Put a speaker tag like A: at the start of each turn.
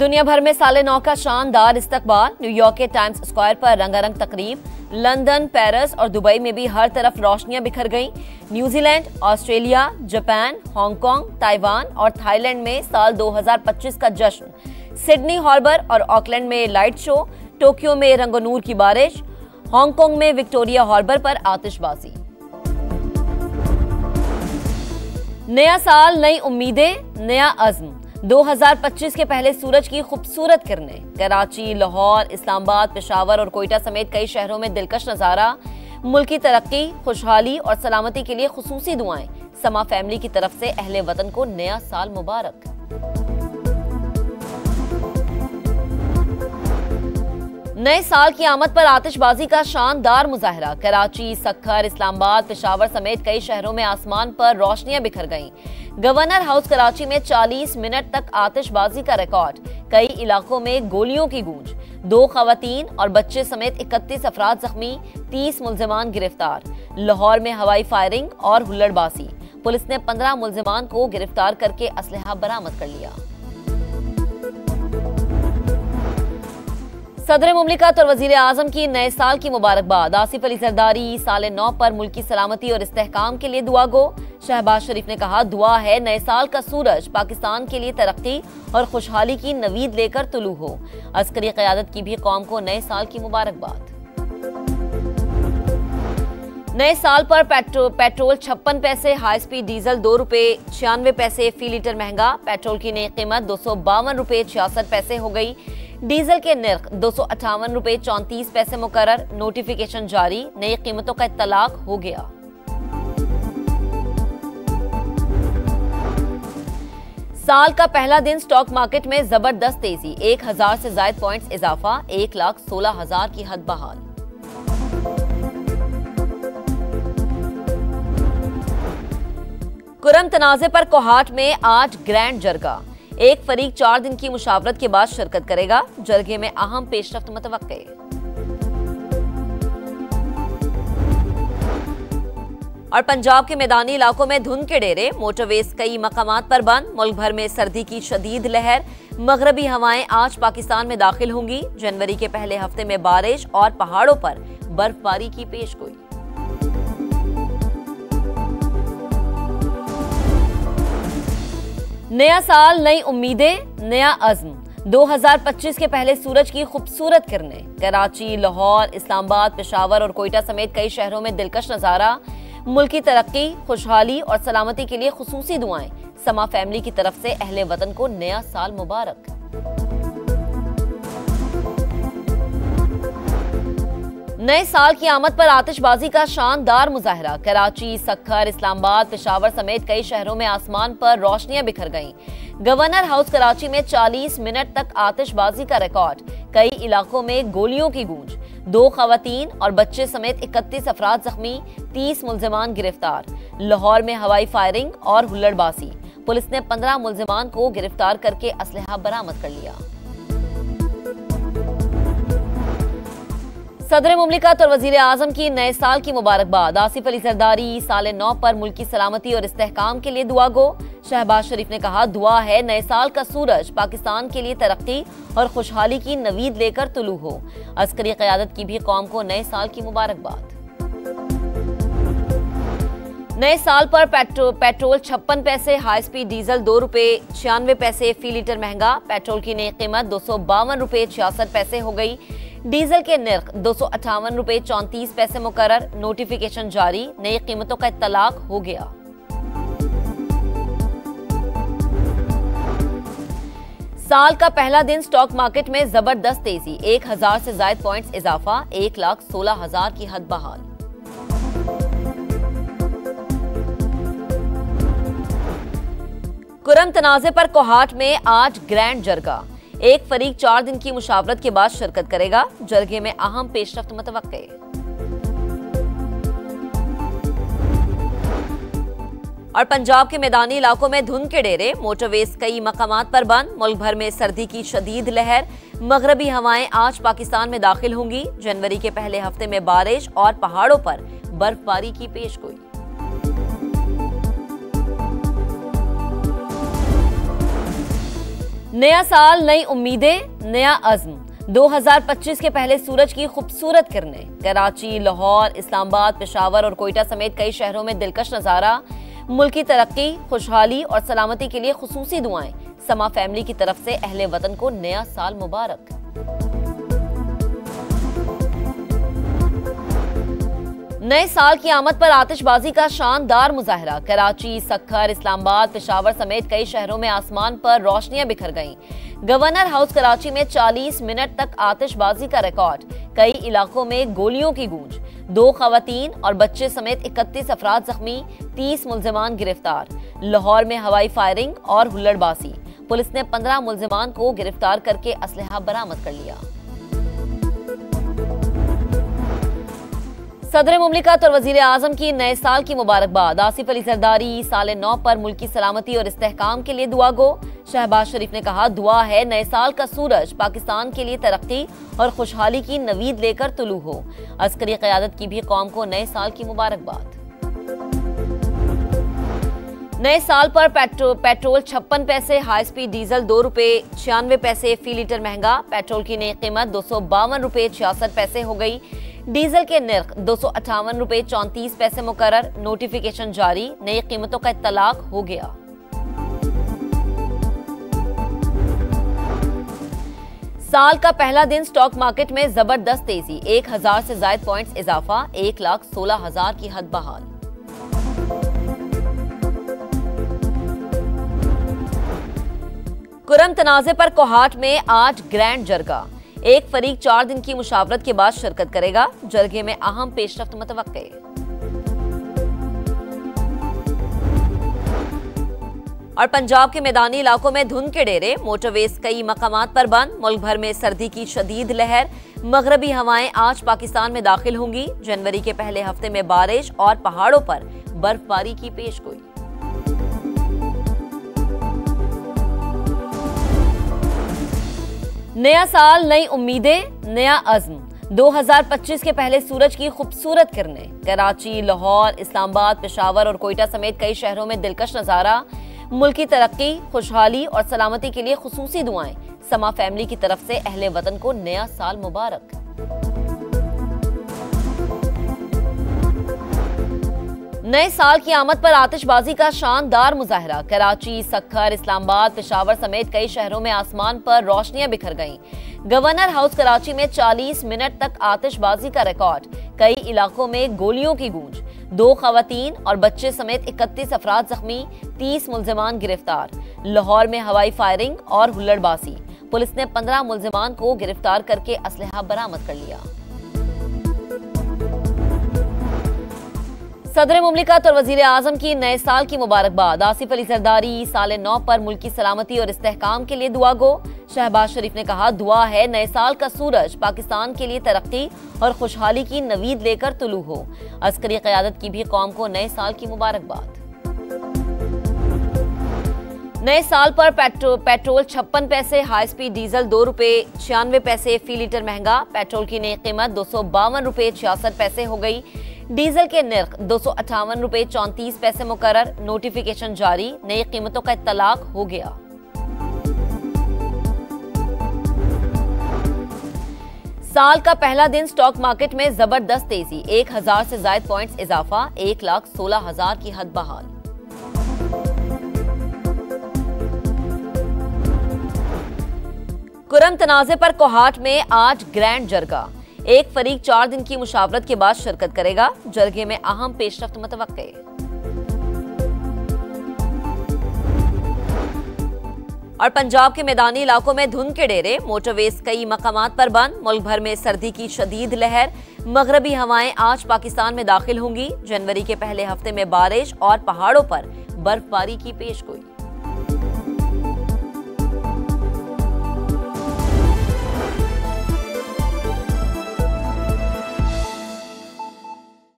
A: दुनिया भर में साले 9 का शानदार इस्तकबाल। न्यूयॉर्क के टाइम्स स्क्वायर पर रंगारंग तकरीब। लंदन, पेरिस और दुबई में भी हर तरफ रोशनियां बिखर गईं। New Zealand, Australia, Japan, Hong Kong, Taiwan और थाईलैंड में साल 2025 का जश्न। सिडनी हार्बर और ऑकलैंड में लाइट शो। टोक्यो में रंगोनूर की बारिश। हांगकांग में विक्टोरिया हार्बर पर आतिशबाजी। नया साल, नई उम्मीदें, नया अज़्म। 2025 के पहले सूरज की खूबसूरत किरणें। कराची, लाहौर, इस्लामाबाद, पेशावर और कोयटा समेत कई शहरों में दिलकश नजारा। मुल्क की तरक्की, खुशहाली और सलामती के लिए खुसूसी दुआएं। समा फैमिली की तरफ से अहले वतन को नया साल मुबारक। नए साल की आमद पर आतिशबाजी का शानदार मुजाहरा। कराची, सक्खर, इस्लामाबाद, पेशावर समेत कई शहरों में आसमान पर रोशनियां बिखर गईं। गवर्नर हाउस कराची में 40 मिनट तक आतिशबाजी का रिकॉर्ड। कई इलाकों में गोलियों की गूंज। 2 खवातीन और बच्चे समेत 31 अफराद जख्मी, 30 मुल्जिमान गिरफ्तार। लाहौर में हवाई फायरिंग और हुल्लड़बाजी। पुलिस ने 15 मुल्जिमान को गिरफ्तार करके असलहा बरामद कर लिया। सदर मुमलिकत और वजीर आजम की नए साल की मुबारकबाद। आसिफ अली जरदारी साले 9 पर मुल्क की सलामती और इस्तेहकाम के लिए दुआ गो। शहबाज शरीफ ने कहा, दुआ है नए साल का सूरज पाकिस्तान के लिए तरक्की और खुशहाली की नवीद लेकर तुलू हो। अस्करी क़यादत की भी कौम को नए साल की मुबारकबाद। नए साल पर पेट्रोल 56 पैसे, हाई स्पीड डीजल 2 रुपए 96 पैसे फी लीटर महंगा। पेट्रोल की नई कीमत 252 रुपए 66 पैसे हो गई। डीजल के निर्ख 258 रुपए 34 पैसे मुकर्रर। नोटिफिकेशन जारी, नई कीमतों का इत्तलाक हो गया। साल का पहला दिन स्टॉक मार्केट में जबरदस्त तेजी। 1000 से ज्यादा पॉइंट्स इजाफा। 1,16,000 की हद बहाल। कुरम तनाज़े पर कोहाट में आज ग्रैंड जरगा। एक फरीक 4 दिन की मुशावरत के बाद शिरकत करेगा। जरगे में अहम पेशरफ्त मुतवक्के। और पंजाब के मैदानी इलाकों में धुंध के डेरे। मोटरवेज कई मकामात पर बंद। मुल्क भर में सर्दी की शदीद लहर। मगरबी हवाएं आज पाकिस्तान में दाखिल होंगी। जनवरी के पहले हफ्ते में बारिश और पहाड़ों पर बर्फबारी की पेशगोई। नया साल, नई उम्मीदें, नया अज़्म। 2025 के पहले सूरज की खूबसूरत किरणें। कराची, लाहौर, इस्लामाबाद, पेशावर और कोयटा समेत कई शहरों में दिलकश नजारा। मुल्क की तरक्की, खुशहाली और सलामती के लिए खुसूसी दुआएं। समा फैमिली की तरफ से अहले वतन को नया साल मुबारक। नए साल की आमद पर आतिशबाजी का शानदार मुजाहरा। कराची, सक्खर, इस्लामाबाद, पेशावर समेत कई शहरों में आसमान पर रोशनियां बिखर गईं। गवर्नर हाउस कराची में 40 मिनट तक आतिशबाजी का रिकॉर्ड। कई इलाकों में गोलियों की गूंज। 2 खवातीन और बच्चे समेत 31 अफराद जख्मी, 30 मुल्जिमान गिरफ्तार। लाहौर में हवाई फायरिंग और हुल्लड़बाजी। पुलिस ने 15 मुल्जिमान को गिरफ्तार करके असलहा बरामद कर लिया। सदर मुमलिकत और वजीर आजम की नए साल की मुबारकबाद। आसिफ अली जरदारी साले 9 पर मुल्क की सलामती और इस्तेहकाम के लिए दुआ गो। शहबाज शरीफ ने कहा, दुआ है नए साल का सूरज पाकिस्तान के लिए तरक्की और खुशहाली की नवीद लेकर तुलू हो। अस्करी क़यादत की भी कौम को नए साल की मुबारकबाद। नए साल पर पेट्रोल 56 पैसे, हाई स्पीड डीजल 2 रुपए 96 पैसे फी लीटर महंगा। पेट्रोल की नई कीमत 252 रुपए 66 पैसे हो गई। डीजल के निर्ख 258 रुपए 34 पैसे मुकर्रर। नोटिफिकेशन जारी, नई कीमतों का इत्तलाक हो गया। साल का पहला दिन स्टॉक मार्केट में जबरदस्त तेजी। 1000 से ज्यादा पॉइंट्स इजाफा। 1,16,000 की हद बहाल। कुरम तनाज़े पर कोहाट में आज ग्रैंड जरगा। एक फरीक 4 दिन की मुशावरत के बाद शिरकत करेगा। जरगे में अहम पेशरफ्त मुतवक्के। और पंजाब के मैदानी इलाकों में धुंध के डेरे। मोटरवेज कई मकामात पर बंद। मुल्क भर में सर्दी की शदीद लहर। मगरबी हवाएं आज पाकिस्तान में दाखिल होंगी। जनवरी के पहले हफ्ते में बारिश और पहाड़ों पर बर्फबारी की पेशगोई। नया साल, नई उम्मीदें, नया अज़्म। 2025 के पहले सूरज की खूबसूरत किरणें। कराची, लाहौर, इस्लामाबाद, पेशावर और कोयटा समेत कई शहरों में दिलकश नजारा। मुल्क की तरक्की, खुशहाली और सलामती के लिए खुसूसी दुआएं। समा फैमिली की तरफ से अहले वतन को नया साल मुबारक। नए साल की आमद पर आतिशबाजी का शानदार मुजाहरा। कराची, सक्खर, इस्लामाबाद, पेशावर समेत कई शहरों में आसमान पर रोशनियां बिखर गईं। गवर्नर हाउस कराची में 40 मिनट तक आतिशबाजी का रिकॉर्ड। कई इलाकों में गोलियों की गूंज। 2 खवातीन और बच्चे समेत 31 अफराद जख्मी, 30 मुल्जिमान गिरफ्तार। लाहौर में हवाई फायरिंग और हुल्लड़बाजी। पुलिस ने 15 मुल्जिमान को गिरफ्तार करके असलहा बरामद कर लिया। सदर मुमलिकत और वजीर आजम की नए साल की मुबारकबाद। आसिफ अली जरदारी साल नौ पर मुल्क की सलामती और इस्तेहकाम के लिए दुआ गो। शहबाज शरीफ ने कहा, दुआ है नए साल का सूरज पाकिस्तान के लिए तरक्की और खुशहाली की नवीद लेकर तुलू हो। अस्करी क़यादत की भी कौम को नए साल की मुबारकबाद। नए साल पर पेट्रोल 56 पैसे, हाई स्पीड डीजल 2 रुपए 96 पैसे फी लीटर महंगा। पेट्रोल की नई कीमत 252 रुपए 66 पैसे हो गई। डीजल के निर्ख 258 रुपए 34 पैसे मुकर्रर। नोटिफिकेशन जारी, नई कीमतों का इत्तलाक हो गया। साल का पहला दिन स्टॉक मार्केट में जबरदस्त तेजी। 1000 से ज्यादा पॉइंट्स इजाफा। 1,16,000 की हद बहाल। कुरम तनाज़े पर कोहाट में आज ग्रैंड जरगा। एक फरीक 4 दिन की मुशावरत के बाद शिरकत करेगा। जरगे में अहम पेशरफ्त मुतवक्के। और पंजाब के मैदानी इलाकों में धुंध के डेरे। मोटरवेज कई मकामात पर बंद। मुल्क भर में सर्दी की शदीद लहर। मगरबी हवाएं आज पाकिस्तान में दाखिल होंगी। जनवरी के पहले हफ्ते में बारिश और पहाड़ों पर बर्फबारी की पेशगोई। नया साल, नई उम्मीदें, नया अज़्म। 2025 के पहले सूरज की खूबसूरत किरणें। कराची, लाहौर, इस्लामाबाद, पेशावर और कोयटा समेत कई शहरों में दिलकश नजारा। मुल्क की तरक्की, खुशहाली और सलामती के लिए खुसूसी दुआएं। समा फैमिली की तरफ से अहले वतन को नया साल मुबारक। नए साल की आमद पर आतिशबाजी का शानदार मुजाहरा। कराची, सक्खर, इस्लामाबाद, पेशावर समेत कई शहरों में आसमान पर रोशनियां बिखर गईं। गवर्नर हाउस कराची में 40 मिनट तक आतिशबाजी का रिकॉर्ड। कई इलाकों में गोलियों की गूंज। 2 खवातीन और बच्चे समेत 31 अफराद जख्मी, 30 मुल्जिमान गिरफ्तार। लाहौर में हवाई फायरिंग और हुल्लड़बाजी। पुलिस ने 15 मुल्जिमान को गिरफ्तार करके असलहा बरामद कर लिया। सदर मुमलिकत और वजीर आजम की नए साल की मुबारकबाद। आसिफ अली जरदारी साल नौ पर मुल्क की सलामती और इस्तेहकाम के लिए दुआ गो। शहबाज शरीफ ने कहा, दुआ है नए साल का सूरज पाकिस्तान के लिए तरक्की और खुशहाली की नवीद लेकर तुलू हो। अस्करी क़यादत की भी कौम को नए साल की मुबारकबाद। नए साल पर पेट्रोल 56 पैसे, हाई स्पीड डीजल 2 रुपए 96 पैसे फी लीटर महंगा। पेट्रोल की नई कीमत 252 रुपए 66 पैसे हो गई। डीजल के निर्ख 258 रुपए 34 पैसे मुकर्रर। नोटिफिकेशन जारी, नई कीमतों का इत्तलाक हो गया। साल का पहला दिन स्टॉक मार्केट में जबरदस्त तेजी। 1000 से ज्यादा पॉइंट्स इजाफा। 1,16,000 की हद बहाल। कुरम तनाज़े पर कोहाट में आज ग्रैंड जरगा। एक फरीक 4 दिन की मुशावरत के बाद शिरकत करेगा। जरगे में अहम पेशरफ्त मुतवक्के। और पंजाब के मैदानी इलाकों में धुंध के डेरे। मोटरवेज कई मकामात पर बंद। मुल्क भर में सर्दी की शदीद लहर। मगरबी हवाएं आज पाकिस्तान में दाखिल होंगी। जनवरी के पहले हफ्ते में बारिश और पहाड़ों पर बर्फबारी की पेशगोई।